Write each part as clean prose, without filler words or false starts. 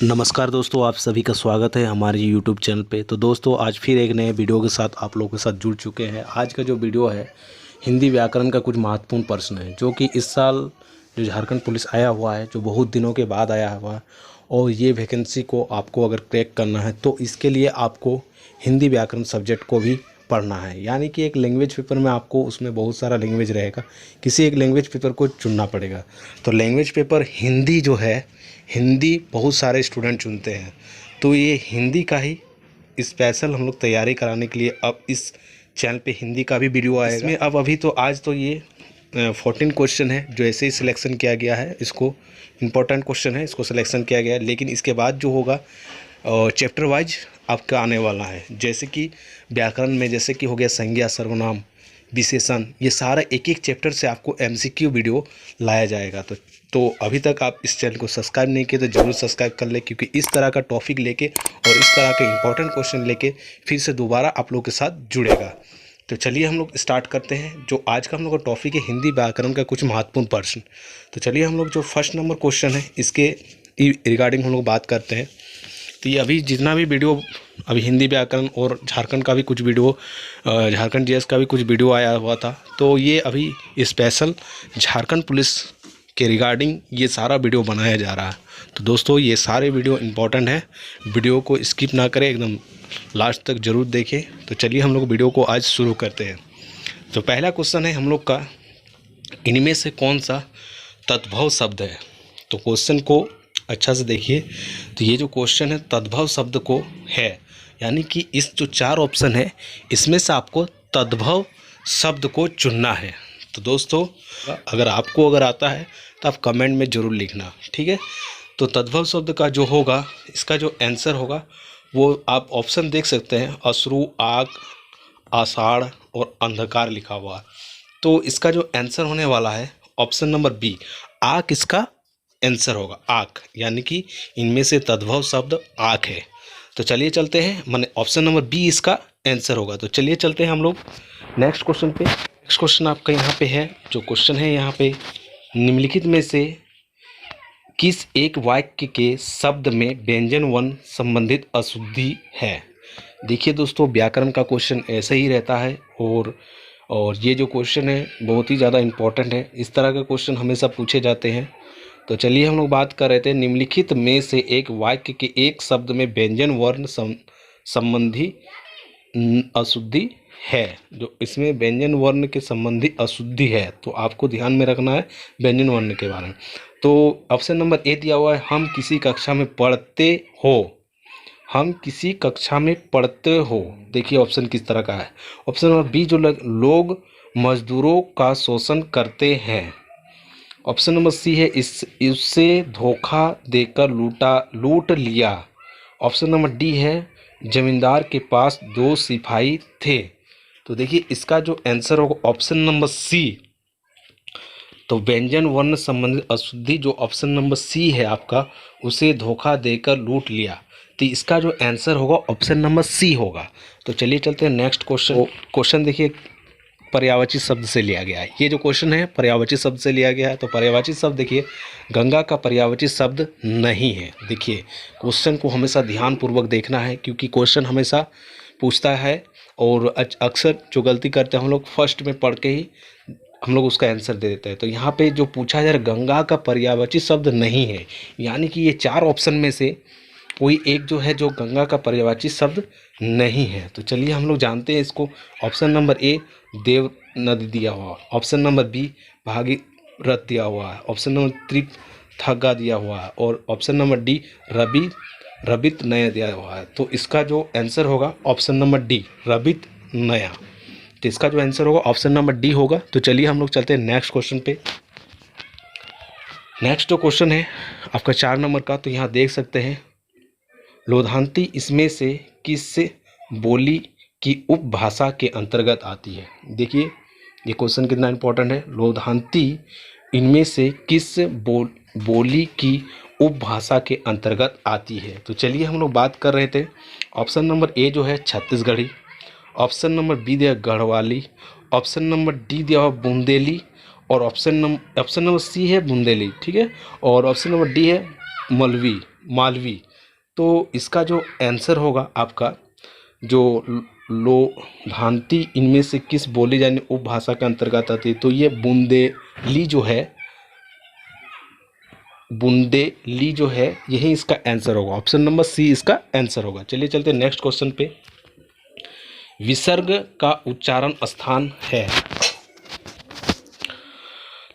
नमस्कार दोस्तों, आप सभी का स्वागत है हमारे यूट्यूब चैनल पे। तो दोस्तों आज फिर एक नए वीडियो के साथ आप लोगों के साथ जुड़ चुके हैं। आज का जो वीडियो है हिंदी व्याकरण का कुछ महत्वपूर्ण प्रश्न है जो कि इस साल जो झारखंड पुलिस आया हुआ है, जो बहुत दिनों के बाद आया हुआ है, और ये वैकेंसी को आपको अगर क्रैक करना है तो इसके लिए आपको हिंदी व्याकरण सब्जेक्ट को भी पढ़ना है। यानी कि एक लैंग्वेज पेपर में आपको उसमें बहुत सारा लैंग्वेज रहेगा, किसी एक लैंग्वेज पेपर को चुनना पड़ेगा। तो लैंग्वेज पेपर हिंदी जो है, हिंदी बहुत सारे स्टूडेंट चुनते हैं, तो ये हिंदी का ही स्पेशल हम लोग तैयारी कराने के लिए अब इस चैनल पे हिंदी का भी वीडियो आएगा। इसमें अब अभी तो आज तो ये 14 क्वेश्चन है जो ऐसे ही सिलेक्शन किया गया है, इसको इम्पोर्टेंट क्वेश्चन है, इसको सिलेक्शन किया गया है। लेकिन इसके बाद जो होगा चैप्टर वाइज आपका आने वाला है। जैसे कि व्याकरण में जैसे कि हो गया संज्ञा, सर्वनाम, विशेषण, ये सारा एक एक चैप्टर से आपको एमसीक्यू वीडियो लाया जाएगा। तो अभी तक आप इस चैनल को सब्सक्राइब नहीं किए तो ज़रूर सब्सक्राइब कर ले, क्योंकि इस तरह का टॉपिक लेके और इस तरह के इंपॉर्टेंट क्वेश्चन लेके फिर से दोबारा आप लोग के साथ जुड़ेगा। तो चलिए हम लोग स्टार्ट करते हैं। जो आज का हम लोग का टॉपिक है हिंदी व्याकरण का कुछ महत्वपूर्ण प्रश्न। तो चलिए हम लोग जो फर्स्ट नंबर क्वेश्चन है इसके रिगार्डिंग हम लोग बात करते हैं। तो ये अभी जितना भी वीडियो अभी हिंदी व्याकरण और झारखंड का भी कुछ वीडियो, झारखंड जीएस का भी कुछ वीडियो आया हुआ था, तो ये अभी स्पेशल झारखंड पुलिस के रिगार्डिंग ये सारा वीडियो बनाया जा रहा है। तो दोस्तों ये सारे वीडियो इंपॉर्टेंट है, वीडियो को स्किप ना करें, एकदम लास्ट तक ज़रूर देखें। तो चलिए हम लोग वीडियो को आज शुरू करते हैं। तो पहला क्वेश्चन है हम लोग का, इनमें से कौन सा तद्भव शब्द है। तो क्वेश्चन को अच्छा से देखिए। तो ये जो क्वेश्चन है तद्भव शब्द को है, यानी कि इस जो 4 ऑप्शन है इसमें से आपको तद्भव शब्द को चुनना है। तो दोस्तों अगर आता है तो आप कमेंट में ज़रूर लिखना, ठीक है। तो तद्भव शब्द का जो होगा, इसका जो आंसर होगा वो आप ऑप्शन देख सकते हैं, अश्रु, आग, आषाढ़ और अंधकार लिखा हुआ है। तो इसका जो आंसर होने वाला है ऑप्शन नंबर बी, आग इसका आंसर होगा, आँख, यानी कि इनमें से तद्भव शब्द आँख है। तो चलिए चलते हैं, माने ऑप्शन नंबर बी इसका आंसर होगा। तो चलिए चलते हैं हम लोग नेक्स्ट क्वेश्चन पे। नेक्स्ट क्वेश्चन आपका यहाँ पे है, जो क्वेश्चन है यहाँ पे, निम्नलिखित में से किस एक वाक्य के शब्द में व्यंजन वर्ण संबंधित अशुद्धि है। देखिए दोस्तों व्याकरण का क्वेश्चन ऐसा ही रहता है, और ये जो क्वेश्चन है बहुत ही ज़्यादा इम्पोर्टेंट है। इस तरह के क्वेश्चन हमेशा पूछे जाते हैं। तो चलिए हम लोग बात कर रहे थे, निम्नलिखित में से एक वाक्य के एक शब्द में व्यंजन वर्ण संबंधी अशुद्धि है। जो इसमें व्यंजन वर्ण के संबंधी अशुद्धि है, तो आपको ध्यान में रखना है व्यंजन वर्ण के बारे में। तो ऑप्शन नंबर ए दिया हुआ है, हम किसी कक्षा में पढ़ते हो। हम किसी कक्षा में पढ़ते हो, देखिए ऑप्शन किस तरह का है। ऑप्शन नंबर बी, जो लोग मजदूरों का शोषण करते हैं। ऑप्शन नंबर सी है, इससे धोखा देकर लूट लिया। ऑप्शन नंबर डी है, जमींदार के पास 2 सिपाही थे। तो देखिए इसका जो आंसर होगा ऑप्शन नंबर सी। तो व्यंजन वर्ण संबंधित अशुद्धि जो ऑप्शन नंबर सी है आपका, उसे धोखा देकर लूट लिया। तो इसका जो आंसर होगा ऑप्शन नंबर सी होगा। तो चलिए चलते हैं नेक्स्ट क्वेश्चन। क्वेश्चन देखिए पर्यायवाची शब्द से लिया गया है। ये जो क्वेश्चन है पर्यायवाची शब्द से लिया गया है। तो पर्यायवाची शब्द देखिए, गंगा का पर्यायवाची शब्द नहीं है। देखिए क्वेश्चन को हमेशा ध्यानपूर्वक देखना है, क्योंकि क्वेश्चन हमेशा पूछता है और अक्सर जो गलती करते हैं हम लोग फर्स्ट में पढ़ के ही हम लोग उसका आंसर दे देते हैं। तो यहाँ पे जो पूछा जा रहा है गंगा का पर्यायवाची शब्द नहीं है, यानी कि ये 4 ऑप्शन में से कोई एक जो है जो गंगा का पर्यायवाची शब्द नहीं है। तो चलिए हम लोग जानते हैं इसको। ऑप्शन नंबर ए, देव नदी दिया हुआ। ऑप्शन नंबर बी, भागीरथ दिया हुआ है। ऑप्शन नंबर 3, थग्गा दिया हुआ है। और ऑप्शन नंबर डी, रबित नया दिया हुआ है। तो इसका जो आंसर होगा ऑप्शन नंबर डी, रबित नया। तो इसका जो आंसर होगा ऑप्शन नंबर डी होगा। तो चलिए हम लोग चलते हैं नेक्स्ट क्वेश्चन पे। नेक्स्ट जो क्वेश्चन है आपका 4 नंबर का, तो यहाँ देख सकते हैं, लोधांती इसमें से किस बोली की उपभाषा के अंतर्गत आती है। देखिए ये क्वेश्चन कितना इंपॉर्टेंट है। लोधांती इनमें से किस बोली की उपभाषा के अंतर्गत आती है। तो चलिए हम लोग बात कर रहे थे, ऑप्शन नंबर ए जो है छत्तीसगढ़ी। ऑप्शन नंबर बी दिया गढ़वाली। ऑप्शन नंबर डी दिया हुआ बुंदेली। और ऑप्शन नंबर सी है बुंदेली, ठीक है। और ऑप्शन नंबर डी है मालवी। तो इसका जो आंसर होगा आपका, जो लोधांती इनमें से किस बोली जाने उपभाषा के अंतर्गत आती है, तो ये बुंदेली जो है, बुंदेली जो है, यही इसका आंसर होगा। ऑप्शन नंबर सी इसका आंसर होगा। चलिए चलते हैं नेक्स्ट क्वेश्चन पे। विसर्ग का उच्चारण स्थान है।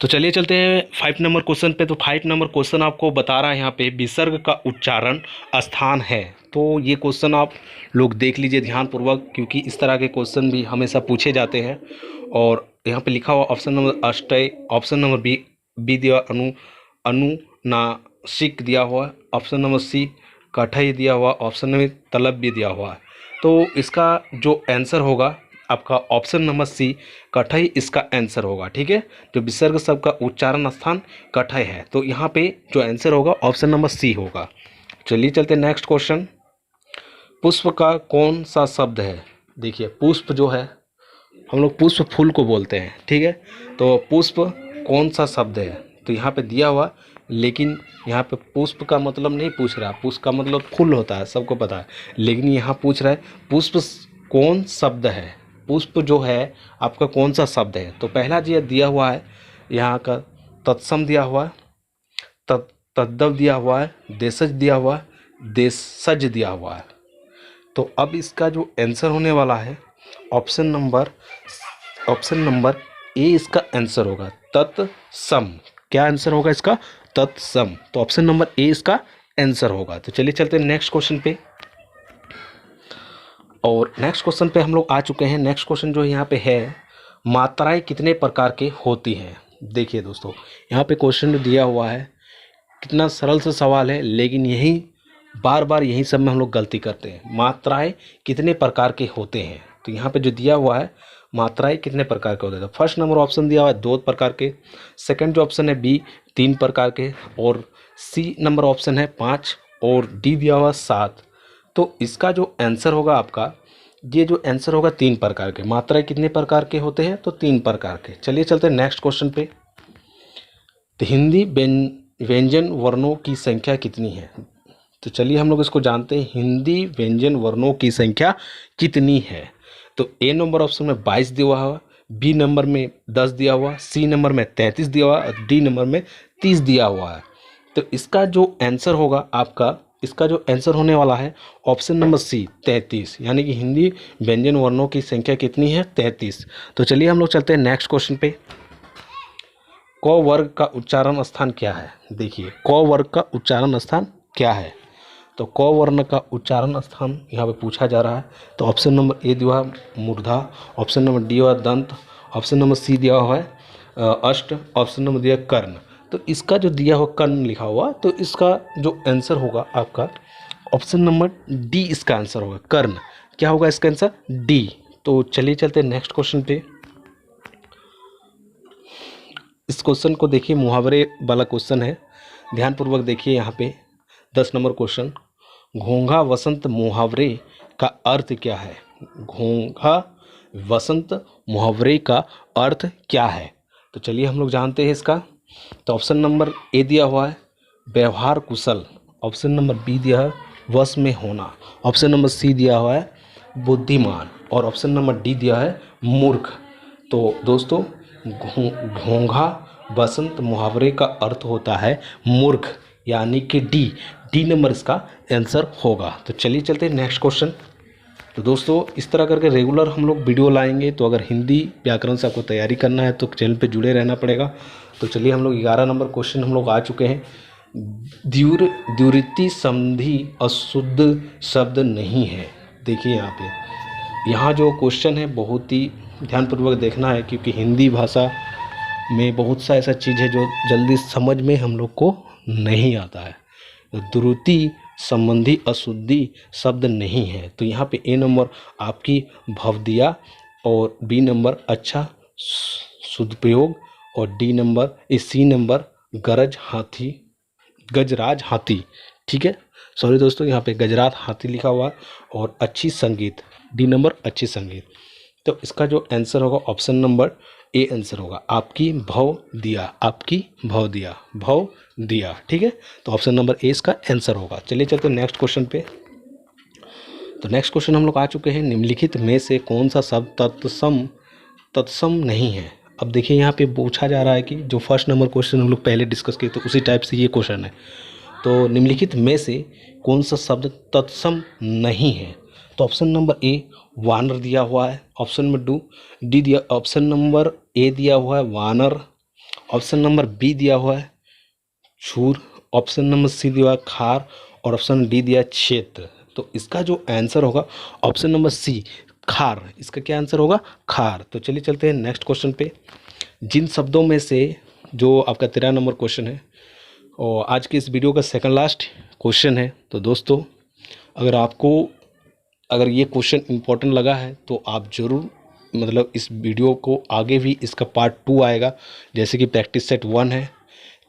तो चलिए चलते हैं 5 नंबर क्वेश्चन पे। तो 5 नंबर क्वेश्चन आपको बता रहा है यहाँ पे विसर्ग का उच्चारण स्थान है। तो ये क्वेश्चन आप लोग देख लीजिए ध्यानपूर्वक, क्योंकि इस तरह के क्वेश्चन भी हमेशा पूछे जाते हैं। और यहाँ पे लिखा हुआ ऑप्शन नंबर अष्टय, ऑप्शन नंबर बी दिया अनुनासिक दिया हुआ, ऑप्शन नंबर सी कठई दिया हुआ, ऑप्शन नंबर तलब भी दिया हुआ है। तो इसका जो आंसर होगा आपका ऑप्शन नंबर सी कठई इसका आंसर होगा। ठीक है, जो विसर्ग शब्द का उच्चारण स्थान कठई है, तो यहाँ पे जो आंसर होगा ऑप्शन नंबर सी होगा। चलिए चलते हैं नेक्स्ट क्वेश्चन। पुष्प का कौन सा शब्द है? देखिए पुष्प जो है, हम लोग पुष्प फूल को बोलते हैं। ठीक है, तो पुष्प कौन सा शब्द है, तो यहाँ पे दिया हुआ, लेकिन यहाँ पे पुष्प का मतलब नहीं पूछ रहा। पुष्प का मतलब फूल होता है, सबको पता है, लेकिन यहाँ पूछ रहा है पुष्प कौन शब्द है, पुष्प जो है आपका कौन सा शब्द है। तो पहला जो दिया हुआ है यहाँ का तत्सम दिया हुआ है, तद्दव दिया हुआ है, देशज दिया हुआ है, देशज दिया हुआ है। तो अब इसका जो आंसर होने वाला है ऑप्शन नंबर ए इसका आंसर होगा, तत्सम। क्या आंसर होगा इसका? तत्सम। तो ऑप्शन नंबर ए इसका आंसर होगा। तो चलिए चलते हैं नेक्स्ट क्वेश्चन पे। और नेक्स्ट क्वेश्चन पे हम लोग आ चुके हैं। नेक्स्ट क्वेश्चन जो यहाँ पे है, मात्राएं कितने प्रकार के होती हैं? देखिए दोस्तों, यहाँ पे क्वेश्चन जो दिया हुआ है, कितना सरल सा सवाल है, लेकिन यही बार बार यही सब में हम लोग गलती करते हैं। मात्राएं कितने प्रकार के होते हैं, तो यहाँ पे जो दिया हुआ है मात्राएं कितने प्रकार के होते हैं, तो फर्स्ट नंबर ऑप्शन दिया हुआ है 2 प्रकार के, सेकंड जो ऑप्शन है बी 3 प्रकार के, और सी नंबर ऑप्शन है 5, और डी दिया हुआ 7। तो इसका जो आंसर होगा आपका, ये जो आंसर होगा 3 प्रकार के। मात्राएं कितने प्रकार के होते हैं, तो 3 प्रकार के। चलिए चलते हैं नेक्स्ट क्वेश्चन पे। तो हिंदी व्यंजन वर्णों की संख्या कितनी है? तो चलिए हम लोग इसको जानते हैं, हिंदी व्यंजन वर्णों की संख्या कितनी है। तो ए नंबर ऑप्शन में 22 दिया हुआ, बी नंबर में 10 दिया हुआ, सी नंबर में 33 दिया हुआ, और डी नंबर में 30 दिया हुआ है। तो इसका जो आंसर होगा आपका, इसका जो आंसर होने वाला है ऑप्शन नंबर सी 33, यानी कि हिंदी व्यंजन वर्णों की संख्या कितनी है? 33। तो चलिए हम लोग चलते हैं नेक्स्ट क्वेश्चन पे। क वर्ग का उच्चारण स्थान क्या है? देखिए क वर्ग का उच्चारण स्थान क्या है, तो क वर्ण का उच्चारण स्थान यहाँ पे पूछा जा रहा है। तो ऑप्शन नंबर ए दिया मूर्धा, ऑप्शन नंबर डी हुआ दंत, ऑप्शन नंबर सी दिया हुआ है अष्ट, ऑप्शन नंबर दिया कर्ण। तो इसका जो दिया हुआ कर्ण लिखा हुआ, तो इसका जो आंसर होगा आपका ऑप्शन नंबर डी इसका आंसर होगा, कर्ण। क्या होगा इसका आंसर? डी। तो चलिए चलते हैं नेक्स्ट क्वेश्चन पे। इस क्वेश्चन को देखिए, मुहावरे वाला क्वेश्चन है, ध्यानपूर्वक देखिए। यहाँ पे 10 नंबर क्वेश्चन, घोंघा वसंत मुहावरे का अर्थ क्या है? घोंघा वसंत मुहावरे का अर्थ क्या है? तो चलिए हम लोग जानते हैं इसका। तो ऑप्शन नंबर ए दिया हुआ है व्यवहार कुशल, ऑप्शन नंबर बी दिया है वश में होना, ऑप्शन नंबर सी दिया हुआ है बुद्धिमान, और ऑप्शन नंबर डी दिया है मूर्ख। तो दोस्तों घोंघा वसंत मुहावरे का अर्थ होता है मूर्ख, यानी कि डी नंबर इसका आंसर होगा। तो चलिए चलते हैं नेक्स्ट क्वेश्चन। तो दोस्तों इस तरह करके रेगुलर हम लोग वीडियो लाएंगे, तो अगर हिंदी व्याकरण से आपको तैयारी करना है तो चैनल पे जुड़े रहना पड़ेगा। तो चलिए हम लोग 11 नंबर क्वेश्चन हम लोग आ चुके हैं। द्विरुक्ति संधि अशुद्ध शब्द नहीं है। देखिए यहाँ जो क्वेश्चन है बहुत ही ध्यानपूर्वक देखना है, क्योंकि हिंदी भाषा में बहुत सा ऐसा चीज़ है जो जल्दी समझ में हम लोग को नहीं आता है। द्रुति संबंधी अशुद्धि शब्द नहीं है। तो यहाँ पे ए नंबर आपकी भवदिया, और बी नंबर अच्छा सदुपयोग, और डी नंबर सी नंबर गजराज हाथी। ठीक है, सॉरी दोस्तों, यहाँ पे गजराज हाथी लिखा हुआ, और अच्छी संगीत डी नंबर अच्छी संगीत। तो इसका जो आंसर होगा ऑप्शन नंबर ए आंसर होगा। आपकी भव दिया, आपकी भव दिया, भव दिया, ठीक है। तो ऑप्शन नंबर ए इसका आंसर होगा। चलिए चलते हैं नेक्स्ट क्वेश्चन पे। तो नेक्स्ट क्वेश्चन हम लोग आ चुके हैं, निम्नलिखित में से कौन सा शब्द तत्सम नहीं है। अब देखिए यहाँ पे पूछा जा रहा है कि जो फर्स्ट नंबर क्वेश्चन हम लोग पहले डिस्कस किए तो उसी टाइप से ये क्वेश्चन है। तो निम्नलिखित में से कौन सा शब्द तत्सम नहीं है। तो ऑप्शन नंबर ए वानर दिया हुआ है, ऑप्शन नंबर डी दिया, ऑप्शन नंबर ए दिया हुआ है वानर, ऑप्शन नंबर बी दिया हुआ है छूर, ऑप्शन नंबर सी दिया हुआ है खार, और ऑप्शन डी दिया है क्षेत्र। तो इसका जो आंसर होगा ऑप्शन नंबर सी खार, इसका क्या आंसर होगा खार। तो चलिए चलते हैं नेक्स्ट क्वेश्चन पे। जिन शब्दों में से जो आपका 13 नंबर क्वेश्चन है और आज की इस वीडियो का सेकंड लास्ट क्वेश्चन है। तो दोस्तों अगर ये क्वेश्चन इम्पोर्टेंट लगा है तो आप ज़रूर मतलब इस वीडियो को आगे भी इसका पार्ट 2 आएगा। जैसे कि प्रैक्टिस सेट 1 है,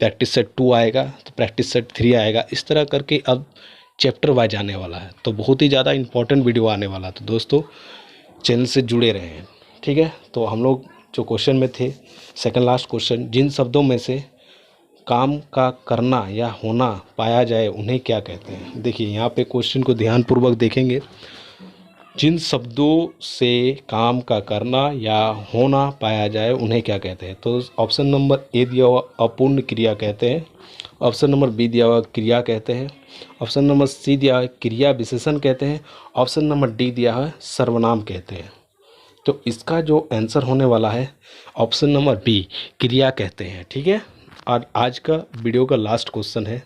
प्रैक्टिस सेट 2 आएगा, तो प्रैक्टिस सेट 3 आएगा, इस तरह करके अब चैप्टर वाइज आने वाला है। तो बहुत ही ज़्यादा इंपॉर्टेंट वीडियो आने वाला है। तो दोस्तों चैनल से जुड़े रहें, ठीक है। तो हम लोग जो क्वेश्चन में थे सेकंड लास्ट क्वेश्चन, जिन शब्दों में से काम का करना या होना पाया जाए उन्हें क्या कहते हैं। देखिए यहाँ पे क्वेश्चन को ध्यानपूर्वक देखेंगे। जिन शब्दों से काम का करना या होना पाया जाए उन्हें क्या कहते हैं। तो ऑप्शन नंबर ए दिया हुआ अपूर्ण क्रिया कहते हैं, ऑप्शन नंबर बी दिया हुआ क्रिया कहते हैं, ऑप्शन नंबर सी दिया हुआ क्रिया विशेषण कहते हैं, ऑप्शन नंबर डी दिया है सर्वनाम कहते हैं। तो इसका जो आंसर होने वाला है ऑप्शन नंबर बी क्रिया कहते हैं, ठीक है। और आज का वीडियो का लास्ट क्वेश्चन है,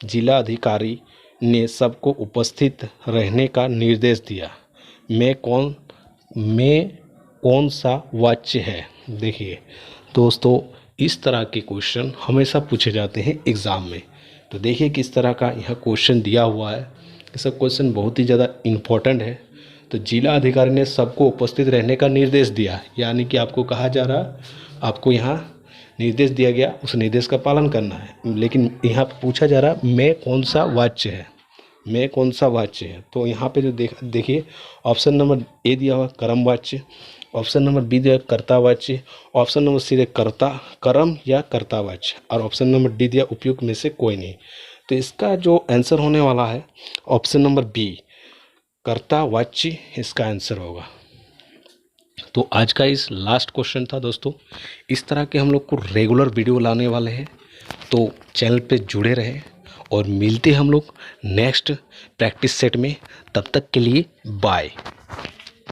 जिला अधिकारी ने सबको उपस्थित रहने का निर्देश दिया, में कौन सा वाक्य है। देखिए दोस्तों इस तरह के क्वेश्चन हमेशा पूछे जाते हैं एग्ज़ाम में। तो देखिए किस तरह का यह क्वेश्चन दिया हुआ है। ये सब क्वेश्चन बहुत ही ज़्यादा इम्पोर्टेंट है। तो जिला अधिकारी ने सबको उपस्थित रहने का निर्देश दिया, यानी कि आपको कहा जा रहा, आपको यहाँ निर्देश दिया गया, उस निर्देश का पालन करना है। लेकिन यहाँ पूछा जा रहा में कौन सा वाक्य है, में कौन सा वाच्य है। तो यहाँ पे जो देखिए ऑप्शन नंबर ए दिया हुआ कर्म वाच्य, ऑप्शन नंबर बी दिया कर्ता वाच्य, ऑप्शन नंबर सी दिया कर्ता कर्म या कर्ता वाच्य, और ऑप्शन नंबर डी दिया उपयुक्त में से कोई नहीं। तो इसका जो आंसर होने वाला है ऑप्शन नंबर बी कर्ता वाच्य इसका आंसर होगा। तो आज का इस लास्ट क्वेश्चन था दोस्तों। इस तरह के हम लोग को रेगुलर वीडियो लाने वाले हैं, तो चैनल पे जुड़े रहें और मिलते हम लोग नेक्स्ट प्रैक्टिस सेट में। तब तक के लिए बाय।